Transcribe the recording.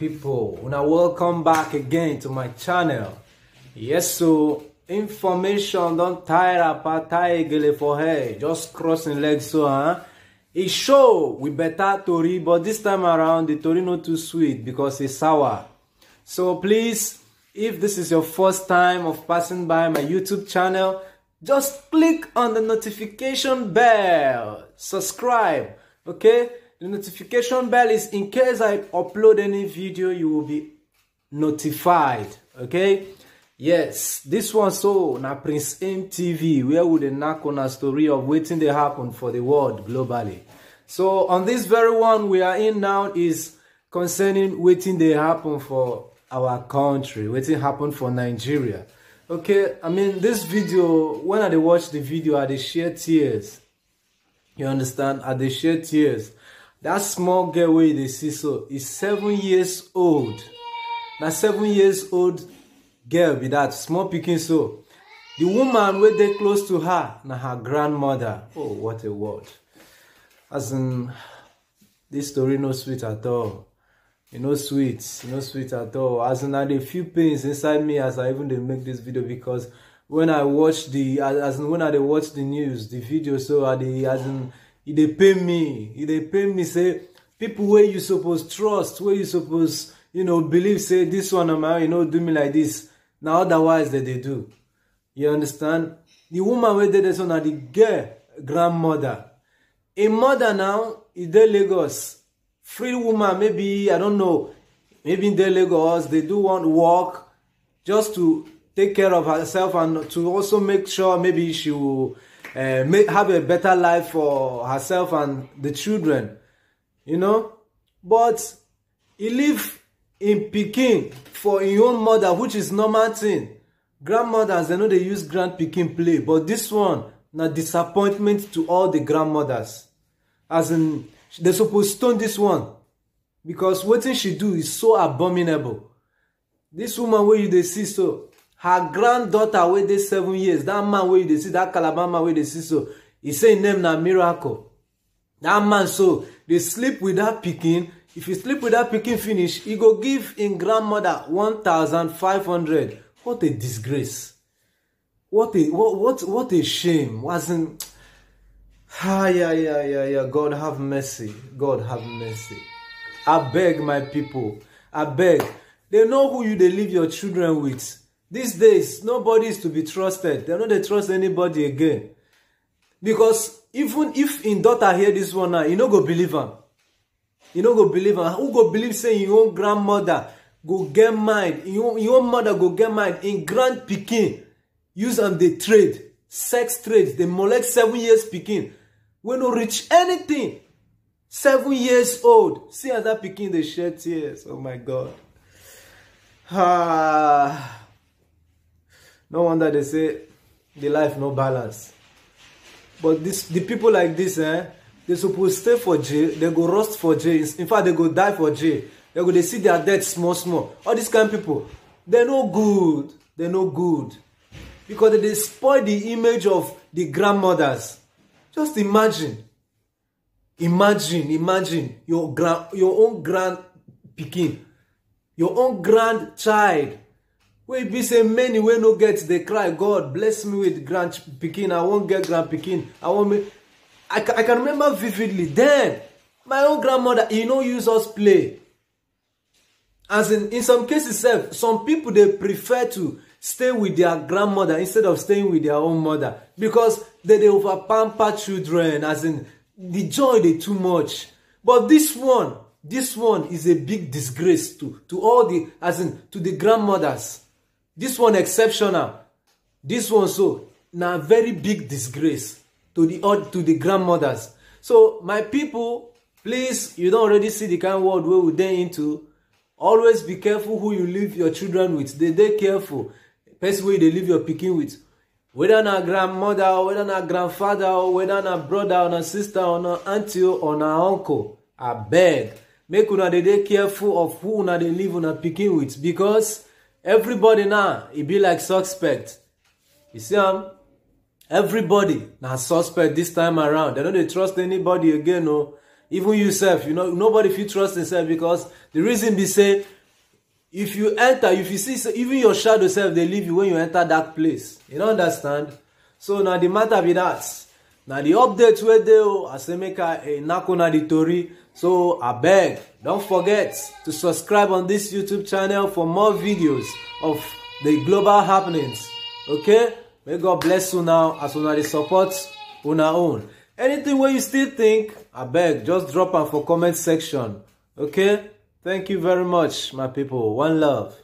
people, una welcome back again to my channel. Yes, so information don't tire gele for her, just crossing legs so it show we better tori, but this time around the tori not too sweet because it's sour. So please, if this is your first time of passing by my YouTube channel, just click on the notification bell, subscribe, okay? The notification bell is in case I upload any video, you will be notified, okay? Yes, this one so na Prince Aim TV, where would the knock on a story of waiting they happen for the world globally. So on this very one we are in now is concerning waiting they happen for our country, waiting happen for Nigeria. Okay, I mean this video, when I watch the video, I share tears. You understand? I share tears. That small girl wey they see so is 7 years old. Now 7 years old girl be that small pikin so. The woman wey dey close to her, na her grandmother. Oh, what a word. As in, this story no sweet at all. You know sweet at all. As in, I had a few pains inside me as I even dey make this video, because when I watch the when I watch the news, the video, so it dey pain me. Say people where you suppose trust, where you suppose believe, say this one do me like this. Now otherwise they do. You understand? The woman where did this one are the girl grandmother. A mother now is there Lagos. Free woman, maybe I don't know, maybe in the Lagos they do want work just to take care of herself and to also make sure maybe she will have a better life for herself and the children, but he live in Peking for his own mother, which is normal thing. Grandmothers, they know they use grand Peking play, but this one na disappointment to all the grandmothers. As in, they supposed stone this one because what she do is so abominable. This woman where you they see so, her granddaughter wey dey 7 years, that man wey they see, that Calabar man wey they see so, he say him name na Miracle. That man so, they sleep with that pikin. If you sleep with that pikin finish, he go give in grandmother 1,500. What a disgrace. What a shame. Wasn't yeah. God have mercy. God have mercy. I beg my people. I beg. They know who you they leave your children with. These days, nobody is to be trusted. They don't they trust anybody again. Because even if in daughter hear this one now, you no go believe him. You no go believe him. Who go believe say your own grandmother go get mind? Your own mother go get mind in grand pikin. Use them the trade. Sex trade. They molest 7 years pikin. We no reach anything. 7 years old. See as that pikin they shed tears. Oh my God. No wonder they say the life no balance. But the people like this, they supposed stay for jail. They go rust for jail. In fact, they go die for jail. They see their death small. All these kind of people, they're no good. They're no good. Because they spoil the image of the grandmothers. Just imagine your own grand pikin, your own grandchild. Wey be say many wey no get, they cry, God bless me with grand pikin. I won't get grand pikin. I can remember vividly. Then my own grandmother, use us play. As in some cases, some people they prefer to stay with their grandmother instead of staying with their own mother, because they over pamper children. As in the joy they too much. But this one is a big disgrace to all the, to the grandmothers. This one exceptional. This one so now very big disgrace to the grandmothers. So my people, please, you don't already see the kind of world where we're into. Always be careful who you leave your children with. They careful. Best way they leave your pikin with. Whether na grandmother, or whether na grandfather, or whether na brother, or na sister, or na auntie, or na uncle. I beg. Make una dey careful of who una dey leave una pikin with, because everybody now, it be like suspect. You see everybody now suspect this time around. They don't trust anybody again. No. even yourself, you know, nobody fit trust himself, because the reason be say, if you enter, if you see, even your shadow self, they leave you when you enter that place. You don't understand? So now the matter be that. Now the updates where they I say make a nako na the tori. So I beg, don't forget to subscribe on this YouTube channel for more videos of the global happenings. Okay? May God bless you now as una the support una own. Anything where you still think, I beg, just drop am for comment section. Okay? Thank you very much, my people. One love.